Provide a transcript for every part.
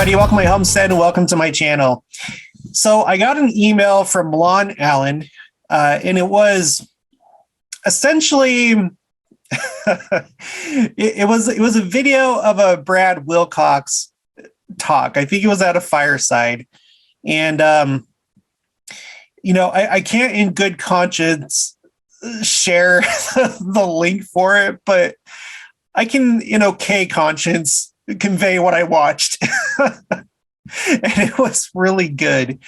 everybody. Welcome to my homestead and welcome to my channel. So I got an email from Lon Allen, and it was essentially it was a video of a Brad Wilcox talk. I think it was at a fireside, and I can't in good conscience share the link for it, but I can in okay conscience convey what I watched. And it was really good.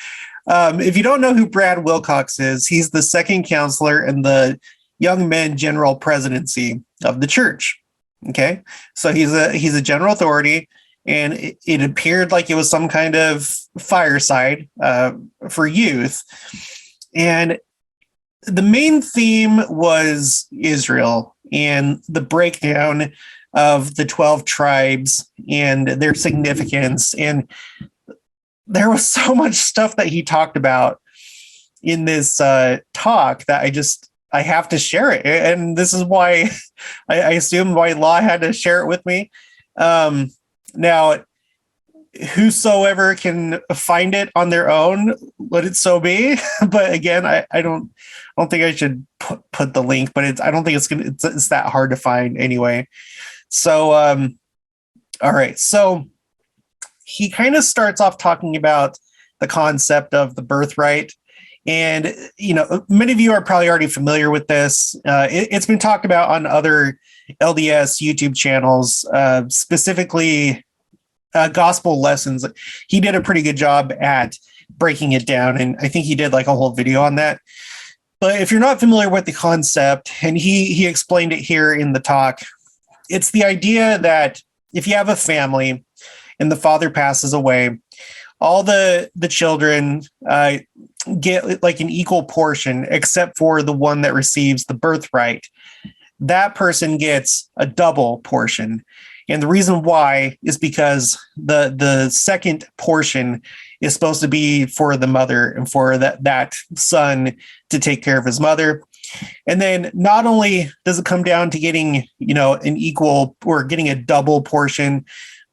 If you don't know who Brad Wilcox is, he's the second counselor in the Young Men General Presidency of the church. Okay, so he's a general authority, and it appeared like it was some kind of fireside for youth. And the main theme was Israel and the breakdown of the 12 tribes and their significance. And there was so much stuff that he talked about in this talk that I have to share it. And this is why I assume why Law had to share it with me. Now, whosoever can find it on their own, let it so be. But again, I don't think I should put the link, but I don't think it's that hard to find anyway. So, all right. So he kind of starts off talking about the concept of the birthright. And, many of you are probably already familiar with this. It's been talked about on other LDS YouTube channels, specifically gospel lessons. He did a pretty good job at breaking it down. And I think he did like a whole video on that. But if you're not familiar with the concept, and he explained it here in the talk, it's the idea that if you have a family and the father passes away, all the children get like an equal portion, except for the one that receives the birthright. That person gets a double portion. And the reason why is because the second portion is supposed to be for the mother and for that son to take care of his mother. And then not only does it come down to getting, an equal or getting a double portion,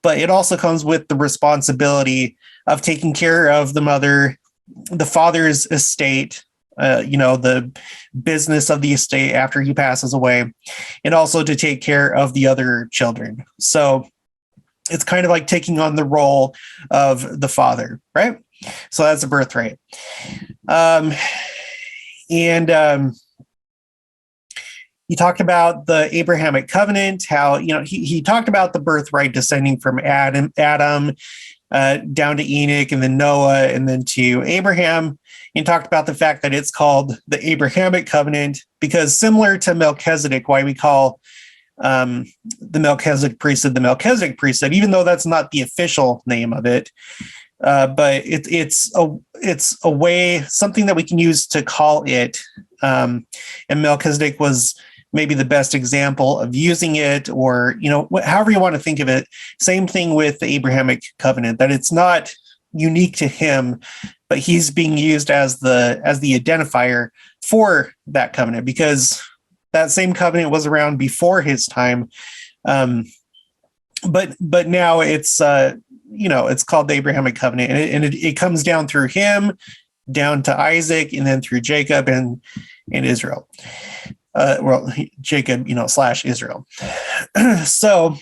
but it also comes with the responsibility of taking care of the mother, the father's estate, the business of the estate after he passes away, and also to take care of the other children. So it's kind of like taking on the role of the father, right? So that's a birthright. He talked about the Abrahamic covenant, how, he talked about the birthright descending from Adam down to Enoch, and then Noah, and then to Abraham. And talked about the fact that it's called the Abrahamic covenant because, similar to Melchizedek, why we call the Melchizedek priesthood, even though that's not the official name of it. But it's a way, something that we can use to call it. And Melchizedek was maybe the best example of using it, or, however you want to think of it. Same thing with the Abrahamic covenant, that it's not unique to him, but he's being used as the identifier for that covenant, because that same covenant was around before his time. But now it's, it's called the Abrahamic covenant, and it comes down through him, down to Isaac, and then through Jacob and Israel. Jacob, / Israel. So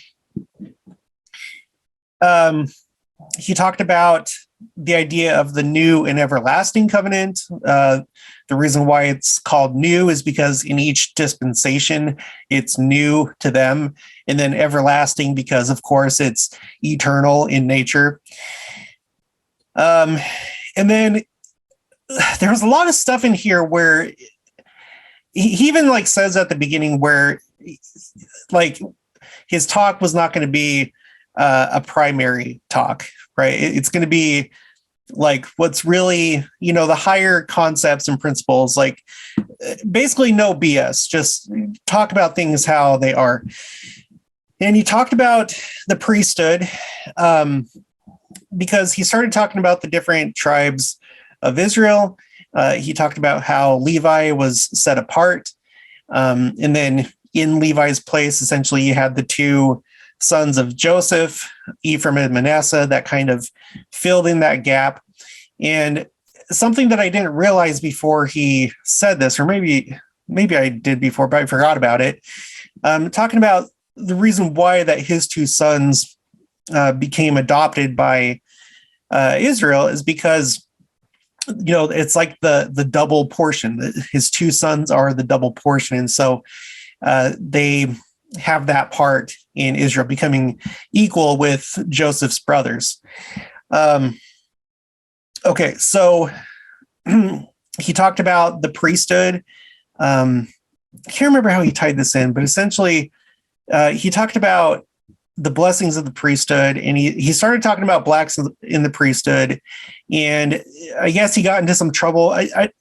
he talked about the idea of the new and everlasting covenant. The reason why it's called new is because in each dispensation, it's new to them. And then everlasting because, of course, it's eternal in nature. And then there was a lot of stuff in here where he even says at the beginning where his talk was not going to be a primary talk, right? It's going to be what's really, the higher concepts and principles, basically no BS, just talk about things how they are. And he talked about the priesthood because he started talking about the different tribes of Israel. He talked about how Levi was set apart. And then in Levi's place, essentially, you had the two sons of Joseph, Ephraim and Manasseh, that kind of filled in that gap. And something that I didn't realize before he said this, or maybe I did before, but I forgot about it. Talking about the reason why that his two sons became adopted by Israel is because, it's like the double portion. His two sons are the double portion. And so they have that part in Israel becoming equal with Joseph's brothers. Okay, so he talked about the priesthood. I can't remember how he tied this in, but essentially he talked about the blessings of the priesthood, and he started talking about blacks in the priesthood, and I guess he got into some trouble. I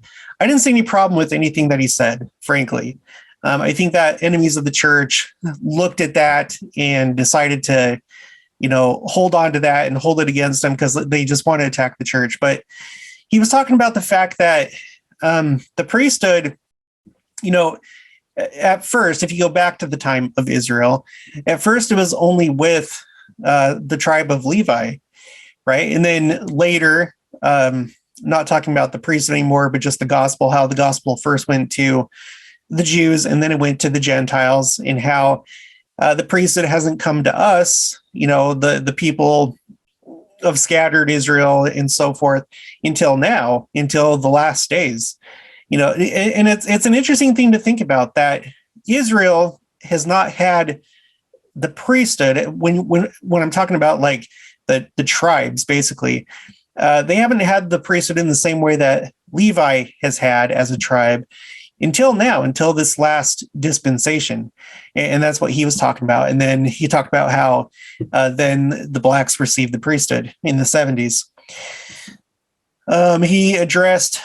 didn't see any problem with anything that he said, frankly. I think that enemies of the church looked at that and decided to, hold on to that and hold it against him because they just want to attack the church. But he was talking about the fact that the priesthood, at first, if you go back to the time of Israel, at first it was only with the tribe of Levi, right? And then later, not talking about the priests anymore, but just the gospel, how the gospel first went to the Jews and then it went to the Gentiles, and how the priesthood hasn't come to us, the people of scattered Israel and so forth, until now, until the last days. And it's an interesting thing to think about, that Israel has not had the priesthood. When I'm talking about like the tribes, basically, they haven't had the priesthood in the same way that Levi has had as a tribe until now, until this last dispensation. And that's what he was talking about. And then he talked about how then the blacks received the priesthood in the 70s. He addressed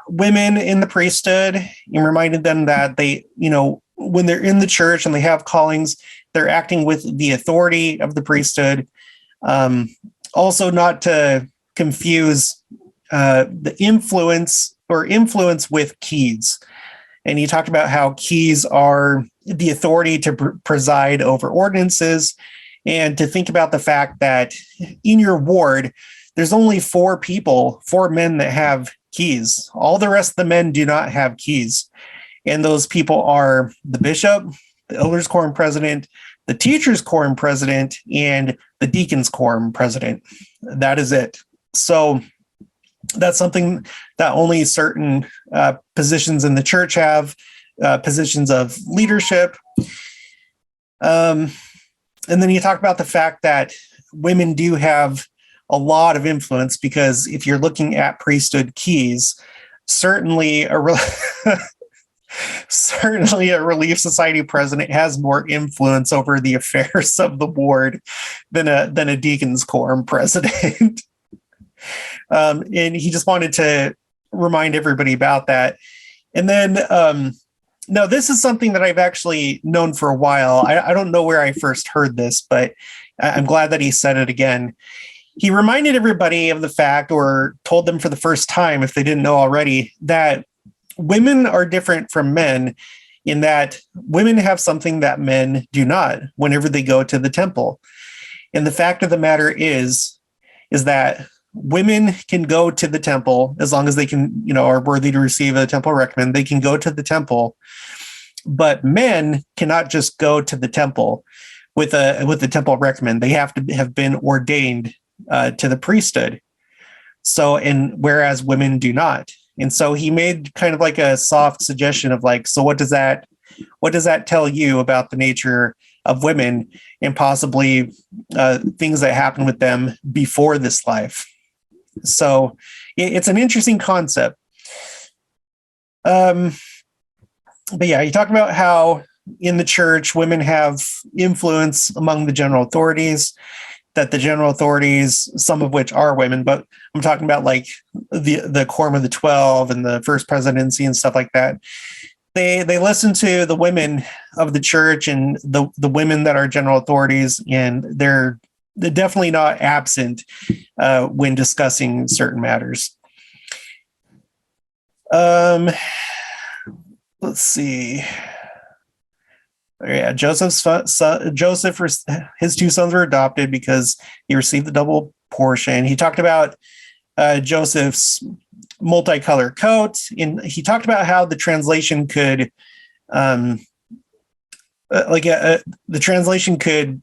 women in the priesthood and reminded them that they, when they're in the church and they have callings, they're acting with the authority of the priesthood. Also, not to confuse the influence with keys. And he talked about how keys are the authority to preside over ordinances, and to think about the fact that in your ward, there's only 4 men that have keys. All the rest of the men do not have keys. And those people are the bishop, the elders quorum president, the teachers quorum president, and the deacons quorum president. That is it. So that's something that only certain positions in the church have, positions of leadership. And then you talk about the fact that women do have a lot of influence, because if you're looking at priesthood keys, certainly a Relief Society president has more influence over the affairs of the ward than a deacon's quorum president. And he just wanted to remind everybody about that. And then, no, this is something that I've actually known for a while. I don't know where I first heard this, but I'm glad that he said it again. He reminded everybody of the fact, or told them for the first time, if they didn't know already, that women are different from men, in that women have something that men do not whenever they go to the temple. And the fact of the matter is that women can go to the temple as long as they can, are worthy to receive a temple recommend. They can go to the temple, but men cannot just go to the temple with a temple recommend. They have to have been ordained to the priesthood. So, and whereas women do not. And so he made kind of like a soft suggestion of like, so what does that tell you about the nature of women, and possibly things that happen with them before this life? So it's an interesting concept. But yeah, he talked about how in the church, women have influence among the general authorities, that the general authorities, some of which are women, but I'm talking about like the Quorum of the 12 and the First Presidency and stuff like that. They listen to the women of the church and the women that are general authorities, and they're definitely not absent when discussing certain matters. Let's see. Yeah, Joseph, his two sons were adopted because he received the double portion. He talked about Joseph's multicolored coat, and he talked about how the translation could, um, the translation could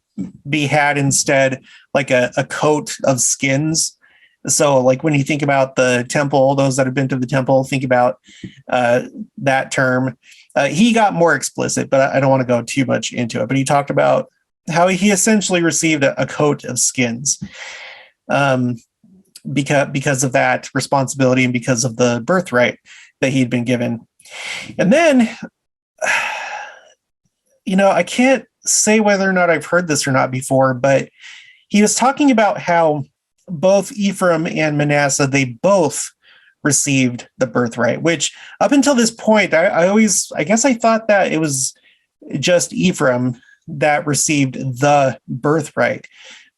be had instead like a coat of skins. So, like when you think about the temple, those that have been to the temple, think about that term. He got more explicit, but I don't want to go too much into it. But he talked about how he essentially received a coat of skins because of that responsibility and because of the birthright that he'd been given. And then, I can't say whether or not I've heard this or not before, but he was talking about how both Ephraim and Manasseh, they both received the birthright, which up until this point, I guess I thought that it was just Ephraim that received the birthright.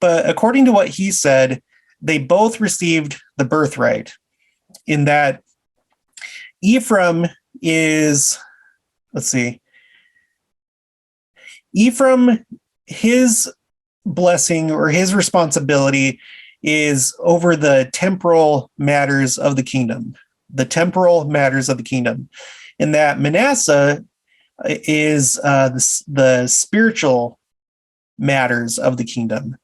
But according to what he said, they both received the birthright in that Ephraim is, Ephraim, his blessing or his responsibility is over the temporal matters of the kingdom, and that Manasseh is the spiritual matters of the kingdom.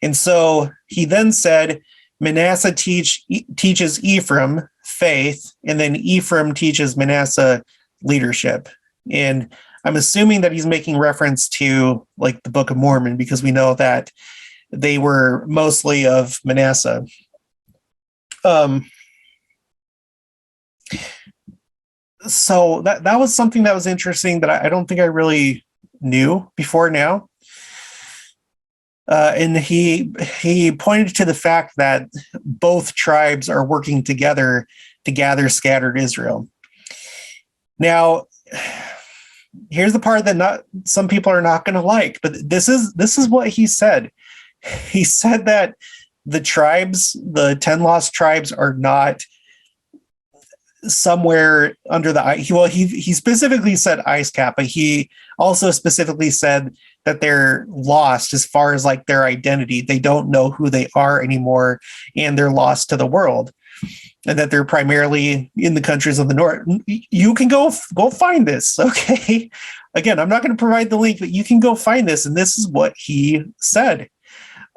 And so he then said, Manasseh teaches Ephraim faith, and then Ephraim teaches Manasseh leadership. And I'm assuming that he's making reference to like the Book of Mormon, because we know that they were mostly of Manasseh. So that was something that was interesting that I don't think I really knew before now. And he pointed to the fact that both tribes are working together to gather scattered Israel. Now, here's the part that some people are not going to like, but this is what he said. He said that the tribes, the 10 lost tribes, are not somewhere under the ice. He specifically said ice cap, but he also specifically said that they're lost as far as like their identity. They don't know who they are anymore, and they're lost to the world, and that they're primarily in the countries of the north. You can go find this, okay? Again, I'm not going to provide the link, but you can go find this, and this is what he said.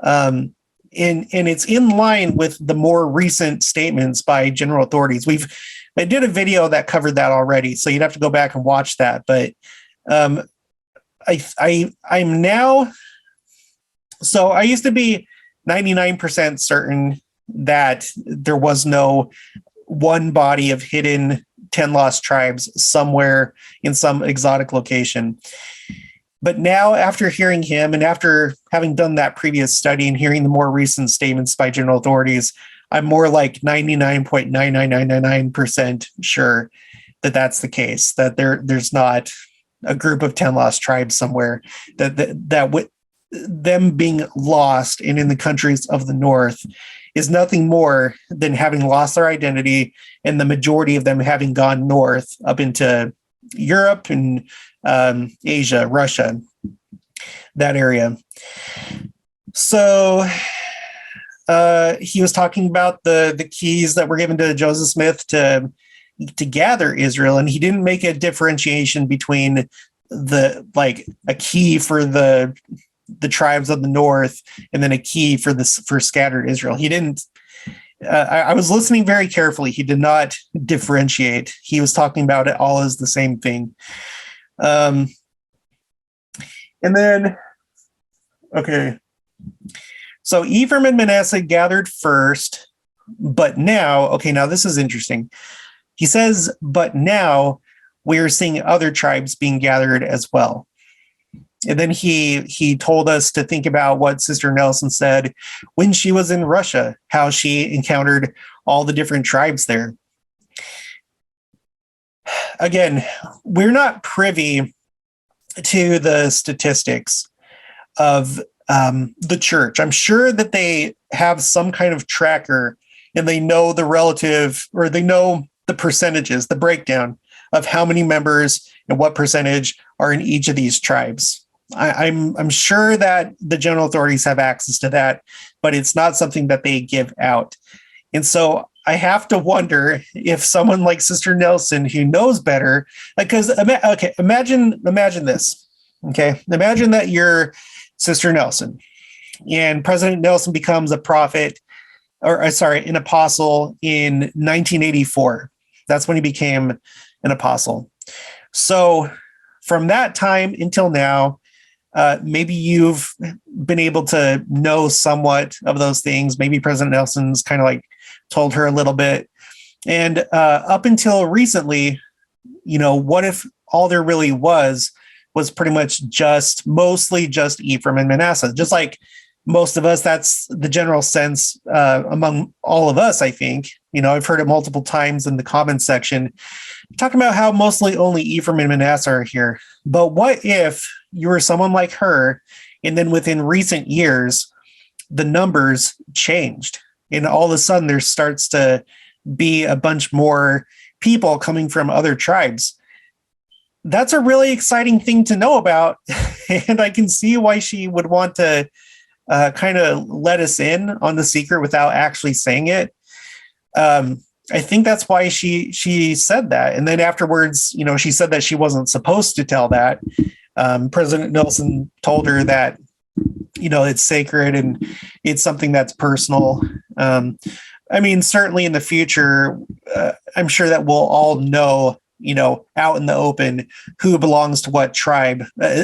And it's in line with the more recent statements by general authorities. I did a video that covered that already, so you'd have to go back and watch that. But I'm now, so I used to be 99% certain that there was no one body of hidden 10 lost tribes somewhere in some exotic location. But now, after hearing him and after having done that previous study and hearing the more recent statements by general authorities, I'm more like 99.99999% sure that that's the case, that there's not a group of 10 lost tribes somewhere, that with them being lost and in the countries of the north is nothing more than having lost their identity, and the majority of them having gone north up into Europe and Asia, Russia, that area. So he was talking about the keys that were given to Joseph Smith to gather Israel, and he didn't make a differentiation between a key for the tribes of the north and then a key for scattered Israel. He didn't. I was listening very carefully. He did not differentiate. He was talking about it all as the same thing. And then, okay. So Ephraim and Manasseh gathered first, but now this is interesting. He says, but now we're seeing other tribes being gathered as well. And then he told us to think about what Sister Nelson said when she was in Russia, how she encountered all the different tribes there. Again, we're not privy to the statistics of the church. I'm sure that they have some kind of tracker, and they know the relative, or they know the percentages, the breakdown of how many members and what percentage are in each of these tribes. I'm sure that the general authorities have access to that, but it's not something that they give out. And so I have to wonder if someone like Sister Nelson, who knows better, because imagine this. Okay, imagine that you're Sister Nelson, and President Nelson becomes a prophet, or sorry, an apostle in 1984. That's when he became an apostle. So from that time until now, maybe you've been able to know somewhat of those things. Maybe President Nelson's kind of like told her a little bit. And up until recently, what if all there really was pretty much mostly just Ephraim and Manasseh? Just like most of us, that's the general sense among all of us, I think. I've heard it multiple times in the comments section, talking about how mostly only Ephraim and Manasseh are here. But what if you were someone like her, and then within recent years, the numbers changed, and all of a sudden there starts to be a bunch more people coming from other tribes? That's a really exciting thing to know about. And I can see why she would want to kind of let us in on the secret without actually saying it. I think that's why she said that. And then afterwards, she said that she wasn't supposed to tell that. President Nelson told her that, it's sacred and it's something that's personal. Certainly in the future, I'm sure that we'll all know, out in the open, who belongs to what tribe,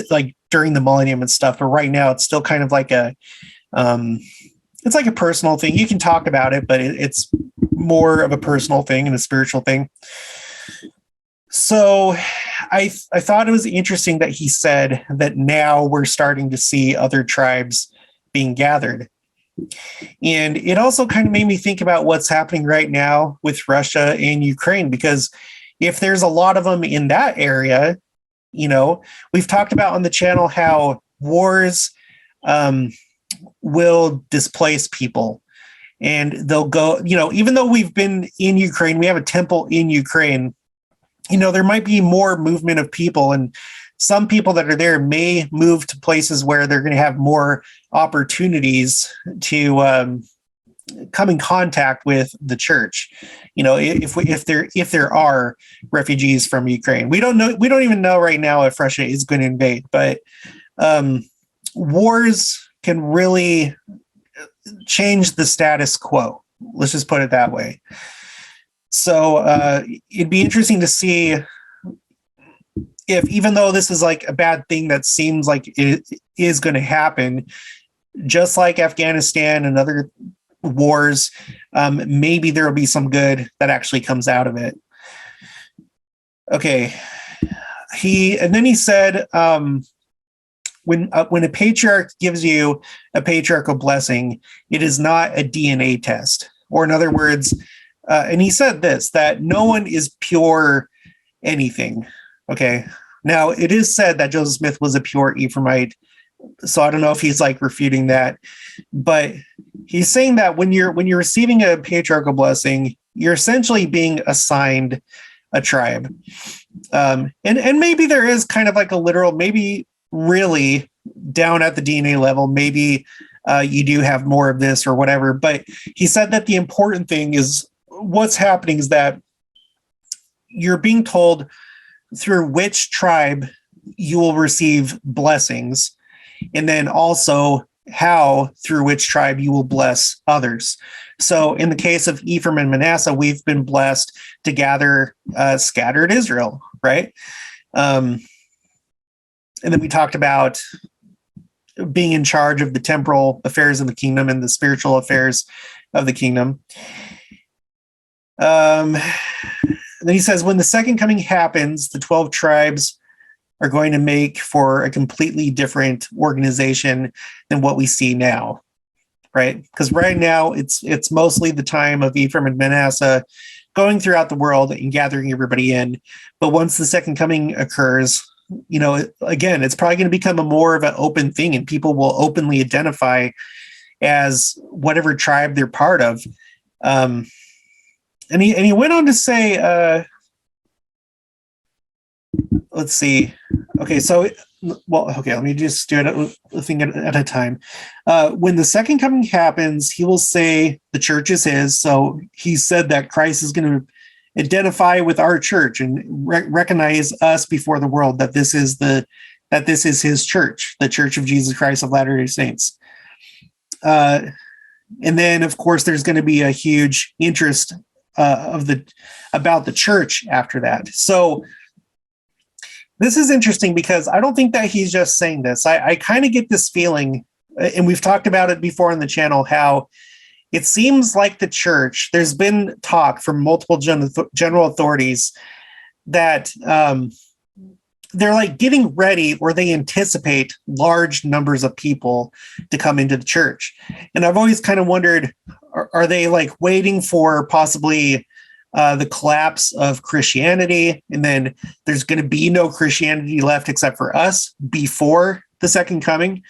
like during the millennium and stuff. But right now it's still kind of like it's like a personal thing. You can talk about it, but it's more of a personal thing and a spiritual thing. So I thought it was interesting that he said that now we're starting to see other tribes being gathered. And it also kind of made me think about what's happening right now with Russia and Ukraine, because if there's a lot of them in that area, we've talked about on the channel how wars will displace people, and they'll go, even though we've been in Ukraine, we have a temple in Ukraine, there might be more movement of people, and some people that are there may move to places where they're going to have more opportunities to come in contact with the church. If there are refugees from Ukraine, we don't know. We don't even know right now if Russia is going to invade, but wars can really change the status quo. Let's just put it that way. So it'd be interesting to see if, even though this is like a bad thing that seems like it is going to happen, just like Afghanistan and other wars, maybe there will be some good that actually comes out of it. Okay. And then he said, when a patriarch gives you a patriarchal blessing, it is not a DNA test. Or in other words, and he said this, that no one is pure anything. Okay. Now, it is said that Joseph Smith was a pure Ephraimite, so I don't know if he's like refuting that, but he's saying that when you're receiving a patriarchal blessing, you're essentially being assigned a tribe. And maybe there is kind of like a literal, maybe really down at the DNA level, maybe you do have more of this or whatever. But he said that the important thing is what's happening is that you're being told through which tribe you will receive blessings, and then also how through which tribe you will bless others. So in the case of Ephraim and Manasseh, we've been blessed to gather scattered Israel, right? And then we talked about being in charge of the temporal affairs of the kingdom and the spiritual affairs of the kingdom. Then he says, when the second coming happens, the 12 tribes are going to make for a completely different organization than what we see now, right? Because right now it's mostly the time of Ephraim and Manasseh going throughout the world and gathering everybody in. But once the second coming occurs, again, it's probably going to become a more of an open thing, and people will openly identify as whatever tribe they're part of. And he went on to say, let's see. Okay, so let me just do it a thing at a time. When the second coming happens, he will say the church is his. So he said that Christ is going to identify with our church and recognize us before the world that this is his church, the Church of Jesus Christ of Latter-day Saints. And then, of course, there's going to be a huge interest about the church after that. So this is interesting because I don't think that he's just saying this. I kind of get this feeling, and we've talked about it before on the channel, how it seems like the church, there's been talk from multiple general authorities that they're like getting ready, or they anticipate large numbers of people to come into the church. And I've always kind of wondered, are they like waiting for possibly the collapse of Christianity, and then there's going to be no Christianity left except for us before the second coming?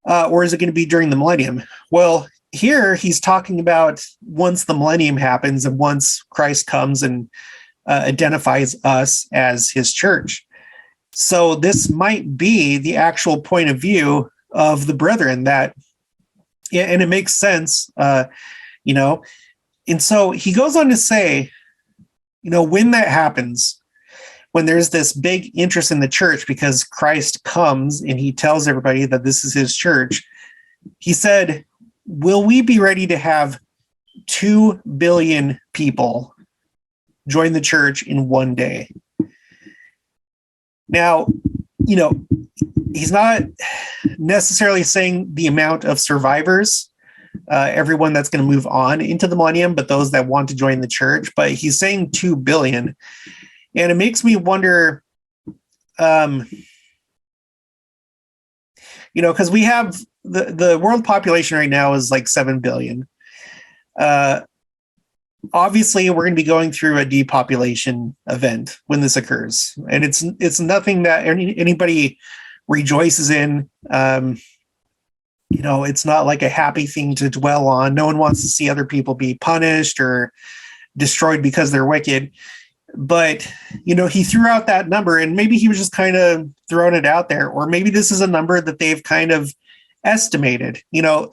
Or is it going to be during the millennium? Well, here he's talking about once the millennium happens and once Christ comes and identifies us as his church. So this might be the actual point of view of the brethren, that, and it makes sense, you know. And so he goes on to say, you know, when that happens, when there's this big interest in the church because Christ comes and he tells everybody that this is his church, he said, will we be ready to have 2 billion people join the church in one day? Now, you know, he's not necessarily saying the amount of survivors, everyone that's going to move on into the millennium, but those that want to join the church. But he's saying 2 billion. And it makes me wonder, you know, because we have the world population right now is like 7 billion. Obviously, we're going to be going through a depopulation event when this occurs. And it's nothing that anybody rejoices in. You know, it's not like a happy thing to dwell on. No one wants to see other people be punished or destroyed because they're wicked. But, you know, he threw out that number, and maybe he was just kind of throwing it out there. Or maybe this is a number that they've kind of estimated. You know,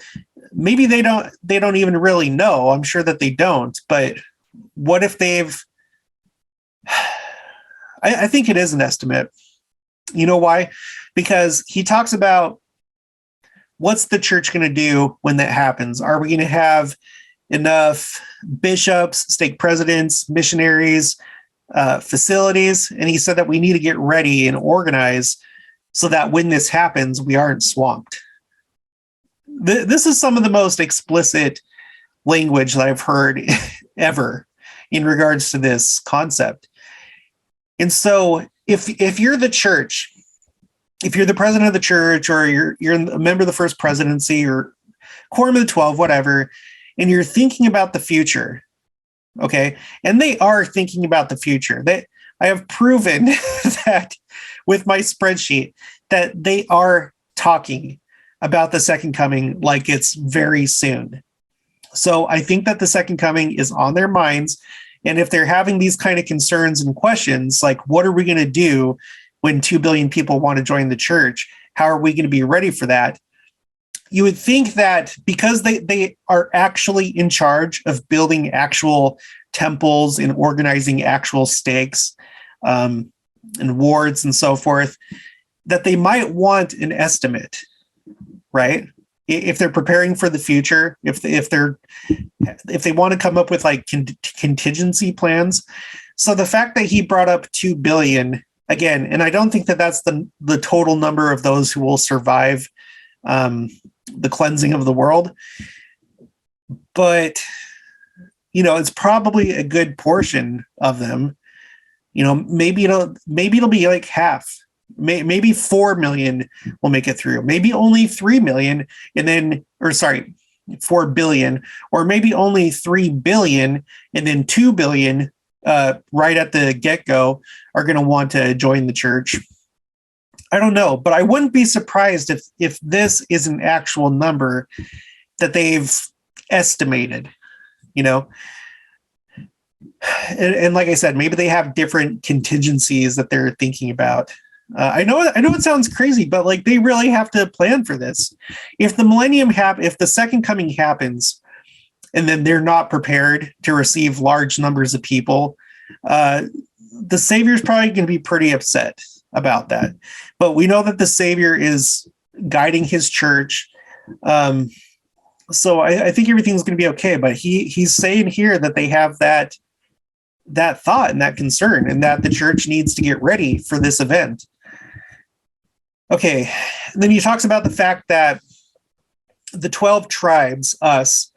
maybe they don't even really know. I'm sure that they don't. But what if they've... I think it is an estimate. You know why? Because he talks about, what's the church going to do when that happens? Are we going to have enough bishops, stake presidents, missionaries, facilities? And he said that we need to get ready and organize so that when this happens, we aren't swamped. This is some of the most explicit language that I've heard ever in regards to this concept. And so if you're the church, if you're the president of the church, or you're a member of the First Presidency or Quorum of the 12, whatever, and you're thinking about the future, okay, and they are thinking about the future. I have proven that with my spreadsheet that they are talking about the second coming like it's very soon. So I think that the second coming is on their minds. And if they're having these kind of concerns and questions, like, what are we going to do when 2 billion people want to join the church? How are we going to be ready for that? You would think that because they are actually in charge of building actual temples and organizing actual stakes and wards and so forth, that they might want an estimate, right? If they're preparing for the future, if they want to come up with like contingency plans. So the fact that he brought up 2 billion, again, and I don't think that that's the total number of those who will survive the cleansing of the world, but you know, it's probably a good portion of them. You know, maybe it'll be like half. Maybe 4 million will make it through. Maybe only 3 million, 4 billion, or maybe only 3 billion, and then 2 billion right at the get-go are going to want to join the church. I don't know, but I wouldn't be surprised if this is an actual number that they've estimated, you know. And like I said, maybe they have different contingencies that they're thinking about. I know it sounds crazy, but like they really have to plan for this. If the if the second coming happens, and then they're not prepared to receive large numbers of people, the Savior's probably going to be pretty upset about that. But we know that the Savior is guiding his church. So I think everything's going to be okay. But he's saying here that they have that thought and that concern, and that the church needs to get ready for this event. Okay, and then he talks about the fact that the 12 tribes, us,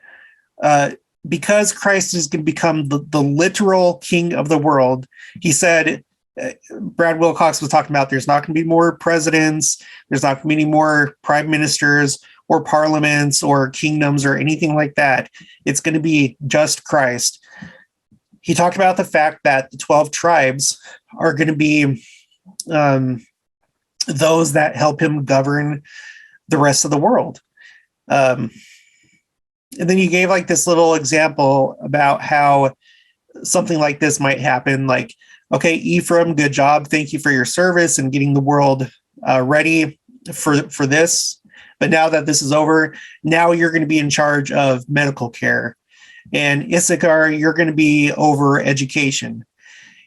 because Christ is going to become the literal king of the world, he said, Brad Wilcox was talking about there's not going to be more presidents, there's not going to be any more prime ministers or parliaments or kingdoms or anything like that. It's going to be just Christ. He talked about the fact that the 12 tribes are going to be those that help him govern the rest of the world. And then he gave like this little example about how something like this might happen. Like, okay, Ephraim, good job. Thank you for your service and getting the world ready for this. But now that this is over, now you're going to be in charge of medical care. And Issachar, you're going to be over education.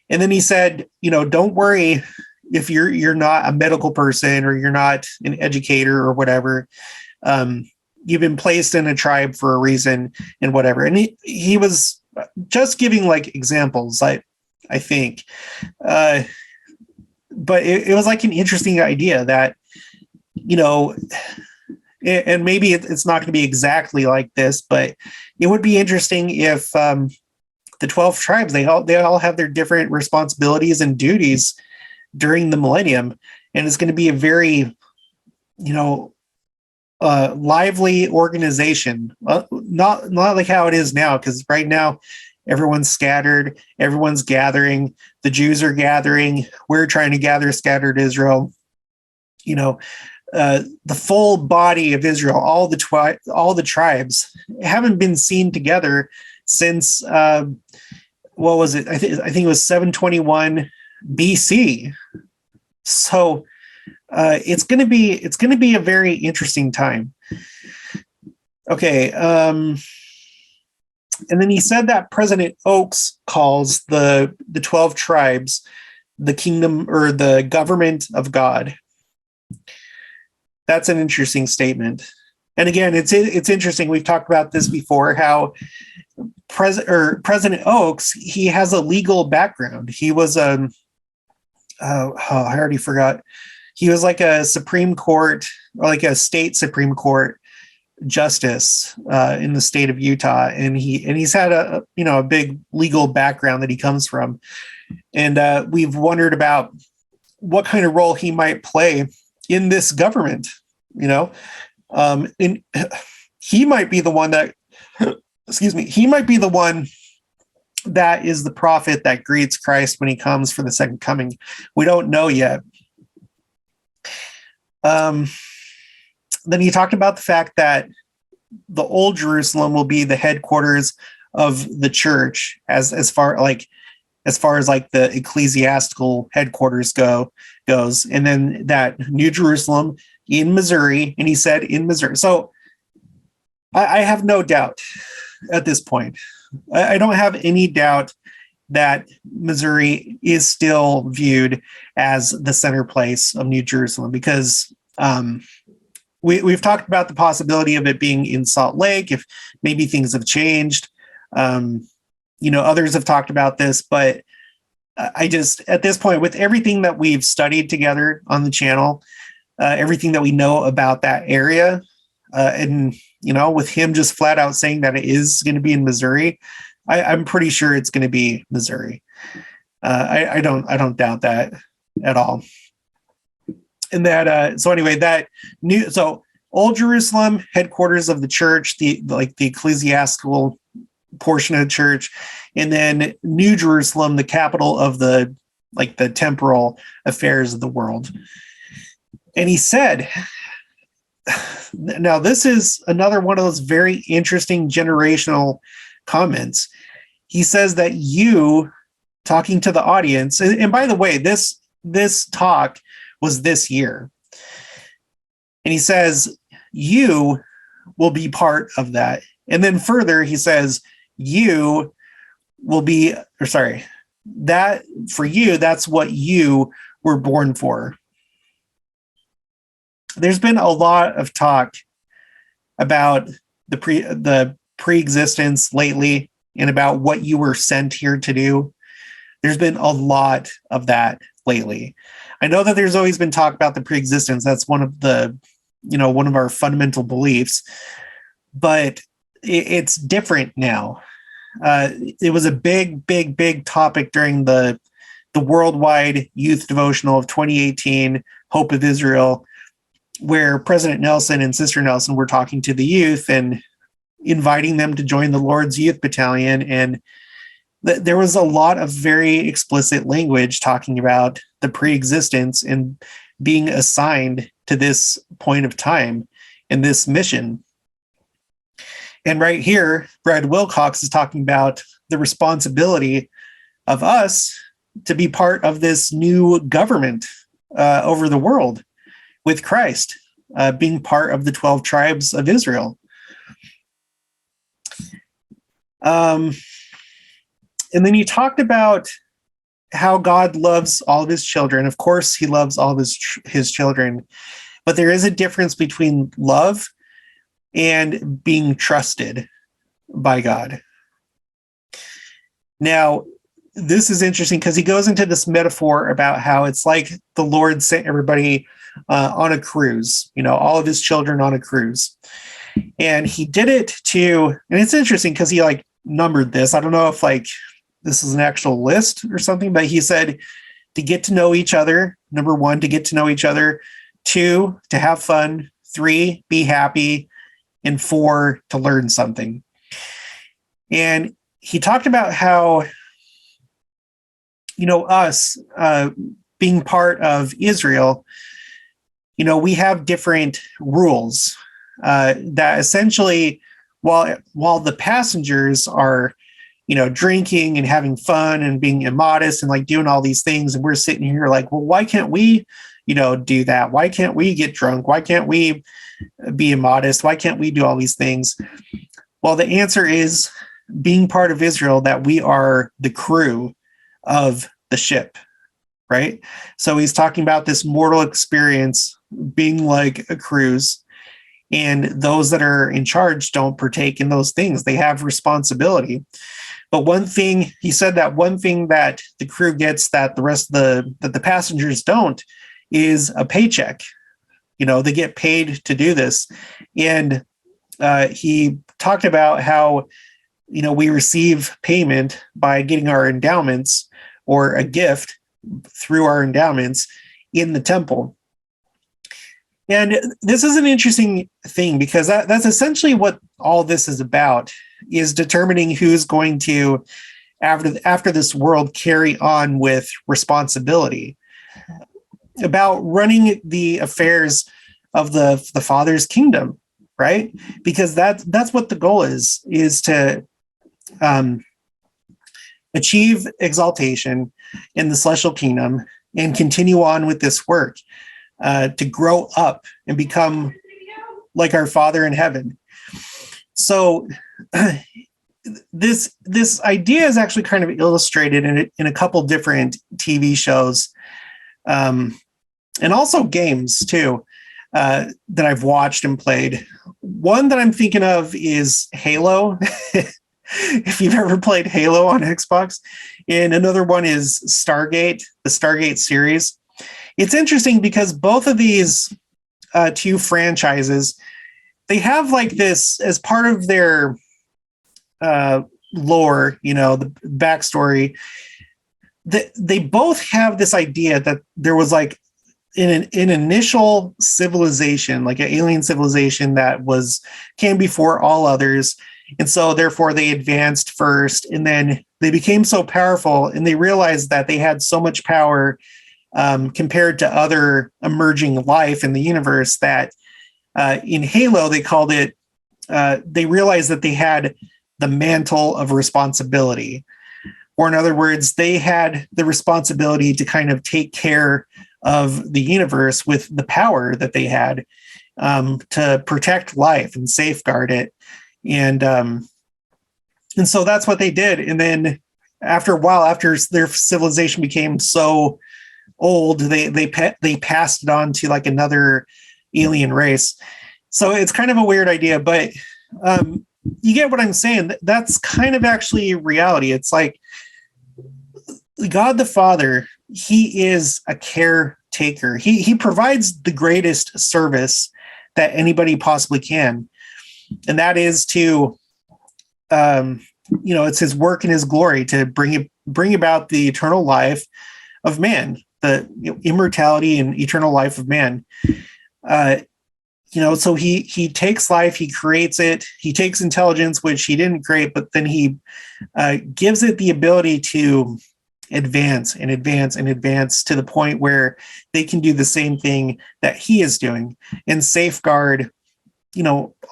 And then he said, don't worry if you're not a medical person or you're not an educator or whatever. You've been placed in a tribe for a reason and whatever. And he was just giving like examples, I think. But it was like an interesting idea that, and maybe it's not going to be exactly like this, but it would be interesting if the 12 tribes, they all have their different responsibilities and duties during the millennium. And it's going to be a very, lively organization, not like how it is now, because right now everyone's scattered, everyone's gathering, the Jews are gathering, we're trying to gather scattered Israel. The full body of Israel, all the tribes haven't been seen together since what was it? I think it was 721 BC. So it's going to be a very interesting time. Okay, and then he said that President Oakes calls the 12 tribes the kingdom or the government of God. That's an interesting statement. And again, it's interesting. We've talked about this before, how President Oakes, he has a legal background. He was I already forgot. He was like a Supreme Court, or like a state Supreme Court justice in the state of Utah, and he's had a big legal background that he comes from, and we've wondered about what kind of role he might play in this government. And he might be the one that, he might be the one that is the prophet that greets Christ when he comes for the second coming. We don't know yet. Then he talked about the fact that the old Jerusalem will be the headquarters of the church as far as like the ecclesiastical headquarters goes, and then that New Jerusalem in Missouri, and he said in Missouri. So I have no doubt at this point. I don't have any doubt that Missouri is still viewed as the center place of New Jerusalem, because we've talked about the possibility of it being in Salt Lake, if maybe things have changed. Others have talked about this, but I just, at this point, with everything that we've studied together on the channel, everything that we know about that area, and with him just flat out saying that it is going to be in Missouri, I'm pretty sure it's going to be Missouri. I don't doubt that at all. And that so Old Jerusalem, headquarters of the church, the ecclesiastical portion of the church, and then New Jerusalem, the capital of the temporal affairs of the world. And he said, now this is another one of those very interesting generational comments. he says that you, talking to the audience, and by the way, this talk was this year. And he says, you will be part of that. And then further, he says, you will be, or sorry, that for you, that's what you were born for. There's been a lot of talk about the pre-existence lately and about what you were sent here to do. There's been a lot of that lately. I know that there's always been talk about the pre-existence. That's one of our fundamental beliefs, but it's different now. It was a big topic during the worldwide youth devotional of 2018, Hope of Israel, where President Nelson and Sister Nelson were talking to the youth and inviting them to join the Lord's Youth Battalion. And there was a lot of very explicit language talking about the pre-existence and being assigned to this point of time in this mission. And right here, Brad Wilcox is talking about the responsibility of us to be part of this new government over the world with Christ, being part of the 12 tribes of Israel. And then he talked about how God loves all of his children. Of course, he loves all of his children, but there is a difference between love and being trusted by God. Now, this is interesting because he goes into this metaphor about how it's like the Lord sent everybody on a cruise, all of his children on a cruise. And he did it and it's interesting because he numbered this. I don't know if this is an actual list or something, but he said to get to know each other. Number 1, to get to know each other. 2, to have fun. 3, be happy. And 4, to learn something. And he talked about how, us being part of Israel, we have different rules that essentially, while the passengers are drinking and having fun and being immodest and doing all these things, and we're sitting here well, why can't we do that? Why can't we get drunk? Why can't we be immodest? Why can't we do all these things? Well, the answer is being part of Israel, that we are the crew of the ship, right? So he's talking about this mortal experience being like a cruise, and those that are in charge don't partake in those things. They have responsibility. But one thing, he said that one thing that the crew gets that the rest of the passengers don't is a paycheck. They get paid to do this. And he talked about how, we receive payment by getting our endowments or a gift through our endowments in the temple. And this is an interesting thing because that's essentially what all this is about, is determining who's going to, after this world, carry on with responsibility about running the affairs of the Father's kingdom, right? Because that's what the goal is to achieve exaltation in the celestial kingdom and continue on with this work, to grow up and become like our Father in heaven. So this idea is actually kind of illustrated in a couple different TV shows, and also games too, that I've watched and played. One that I'm thinking of is Halo, if you've ever played Halo on Xbox. And another one is Stargate, the Stargate series. It's interesting because both of these two franchises, they have this as part of their lore, the backstory. They both have this idea that there was an initial civilization, an alien civilization that came before all others. And so therefore they advanced first, and then they became so powerful and they realized that they had so much power compared to other emerging life in the universe that in Halo, they called it, they realized that they had the mantle of responsibility. Or in other words, they had the responsibility to kind of take care of the universe with the power that they had to protect life and safeguard it. And so that's what they did. And then after a while, after their civilization became so old, they passed it on to like another alien race. So it's kind of a weird idea, but you get what I'm saying. That's kind of actually reality. It's like God the Father, he is a caretaker. He provides the greatest service that anybody possibly can. And that is to, it's his work and his glory to bring about the eternal life of man, the immortality and eternal life of man. So he takes life, he creates it, he takes intelligence, which he didn't create, but then he gives it the ability to advance and advance and advance to the point where they can do the same thing that he is doing and safeguard,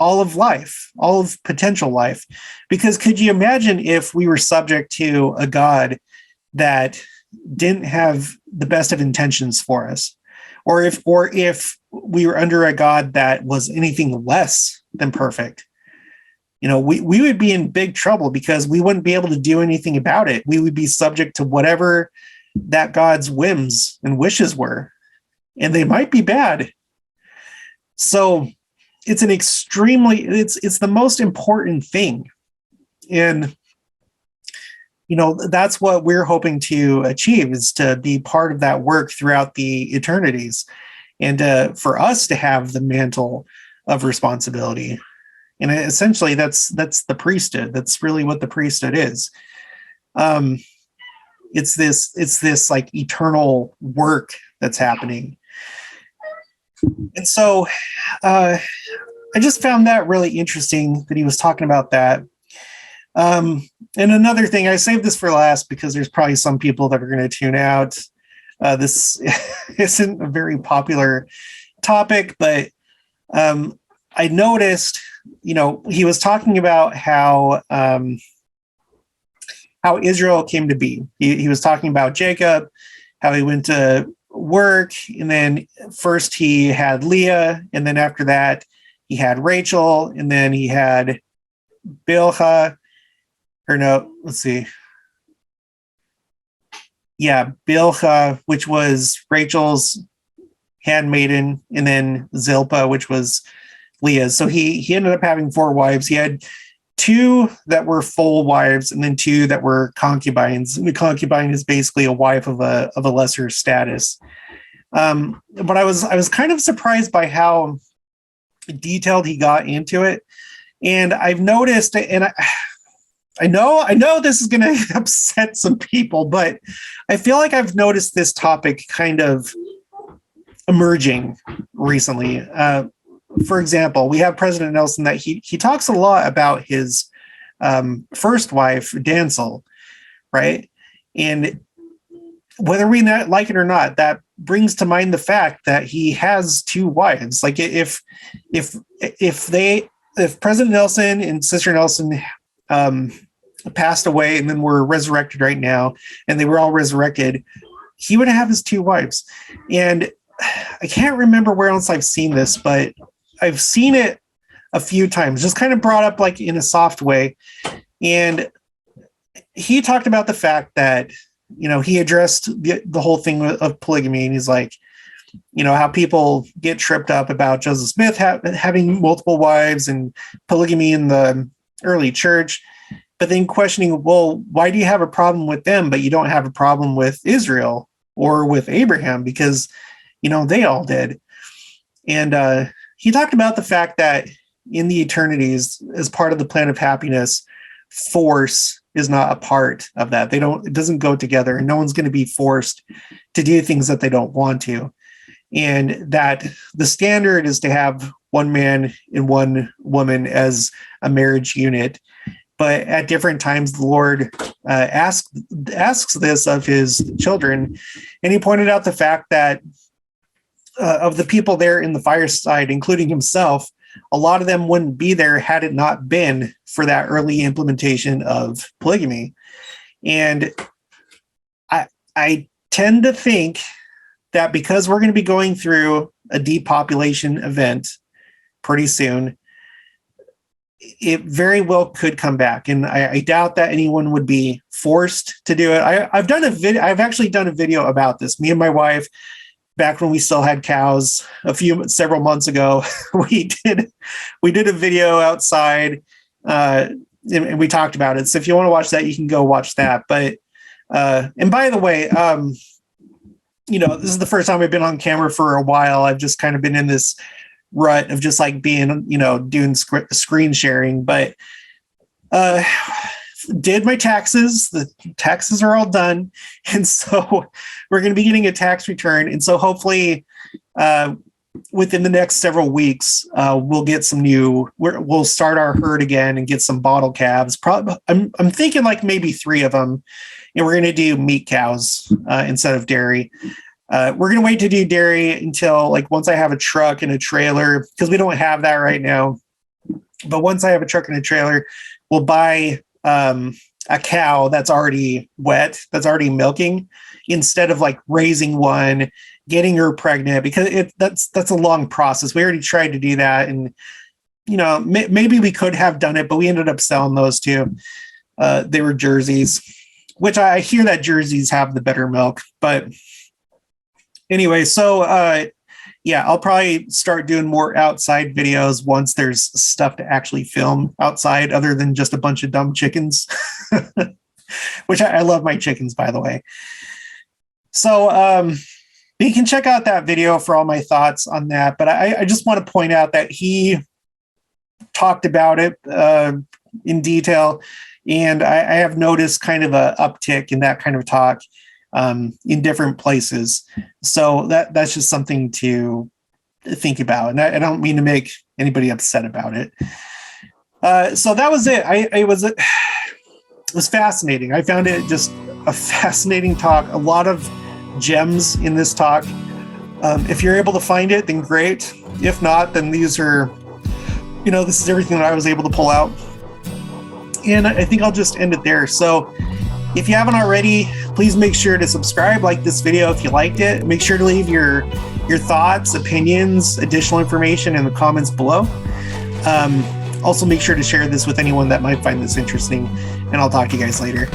all of life, all of potential life. Because could you imagine if we were subject to a God that didn't have the best of intentions for us? Or if we were under a God that was anything less than perfect? We would be in big trouble because we wouldn't be able to do anything about it. We would be subject to whatever that God's whims and wishes were, and they might be bad. So it's it's the most important thing. And, that's what we're hoping to achieve, is to be part of that work throughout the eternities, and for us to have the mantle of responsibility. And essentially that's the priesthood. That's really what the priesthood is. It's this like eternal work that's happening. And so I just found that really interesting that he was talking about that. And another thing, I saved this for last because there's probably some people that are going to tune out. This isn't a very popular topic, but I noticed, he was talking about how Israel came to be. He was talking about Jacob, how he went to work, and then first he had Leah, and then after that he had Rachel, and then he had Bilhah, Bilhah, which was Rachel's handmaiden, and then Zilpah, which was Leah. So he ended up having 4 wives. He had 2 that were full wives, and then 2 that were concubines. And the concubine is basically a wife of a lesser status. But I was kind of surprised by how detailed he got into it. And I've noticed, and I know this is going to upset some people, but I feel like I've noticed this topic kind of emerging recently. For example, we have President Nelson that he talks a lot about his first wife, Dancel, right? And whether we like it or not, that brings to mind the fact that he has 2 wives. Like if President Nelson and Sister Nelson passed away and then were resurrected right now, and they were all resurrected, he would have his 2 wives. And I can't remember where else I've seen this, but I've seen it a few times, just kind of brought up like in a soft way. And he talked about the fact that, he addressed the whole thing of polygamy. And he's like, how people get tripped up about Joseph Smith having multiple wives and polygamy in the early church, but then questioning, well, why do you have a problem with them, but you don't have a problem with Israel or with Abraham? Because, they all did. And he talked about the fact that in the eternities, as part of the plan of happiness, force is not a part of that. It doesn't go together, and no one's going to be forced to do things that they don't want to. And that the standard is to have one man and one woman as a marriage unit. But at different times, the Lord asks this of his children. And he pointed out the fact that of the people there in the fireside, including himself, a lot of them wouldn't be there had it not been for that early implementation of polygamy. And I tend to think that because we're going to be going through a depopulation event pretty soon, it very well could come back. And I doubt that anyone would be forced to do it. I've actually done a video about this. Me and my wife, back when we still had cows several months ago, we did a video outside, and we talked about it. So if you want to watch that, you can go watch that. But, and by the way, this is the first time I've been on camera for a while. I've just kind of been in this rut of just like being, doing screen sharing, but did my taxes. The taxes are all done. And so we're going to be getting a tax return. And so hopefully within the next several weeks, we'll get some we'll start our herd again and get some bottle calves. I'm thinking like maybe 3 of them. And we're going to do meat cows instead of dairy. We're going to wait to do dairy until like once I have a truck and a trailer, because we don't have that right now. But once I have a truck and a trailer, we'll buy a cow that's already wet, that's already milking, instead of like raising one, getting her pregnant, because that's a long process. We already tried to do that, and maybe we could have done it, but we ended up selling those too. They were Jerseys, which I hear that Jerseys have the better milk, but anyway, so I'll probably start doing more outside videos once there's stuff to actually film outside other than just a bunch of dumb chickens, which I love my chickens, by the way. So you can check out that video for all my thoughts on that. But I just want to point out that he talked about it in detail. And I have noticed kind of an uptick in that kind of talk in different places. So that's just something to think about. And I don't mean to make anybody upset about it. So that was it. It was fascinating. I found it just a fascinating talk. A lot of gems in this talk. If you're able to find it, then great. If not, then these are, this is everything that I was able to pull out. And I think I'll just end it there. So if you haven't already, please make sure to subscribe, like this video if you liked it. Make sure to leave your thoughts, opinions, additional information in the comments below. Also, make sure to share this with anyone that might find this interesting. And I'll talk to you guys later.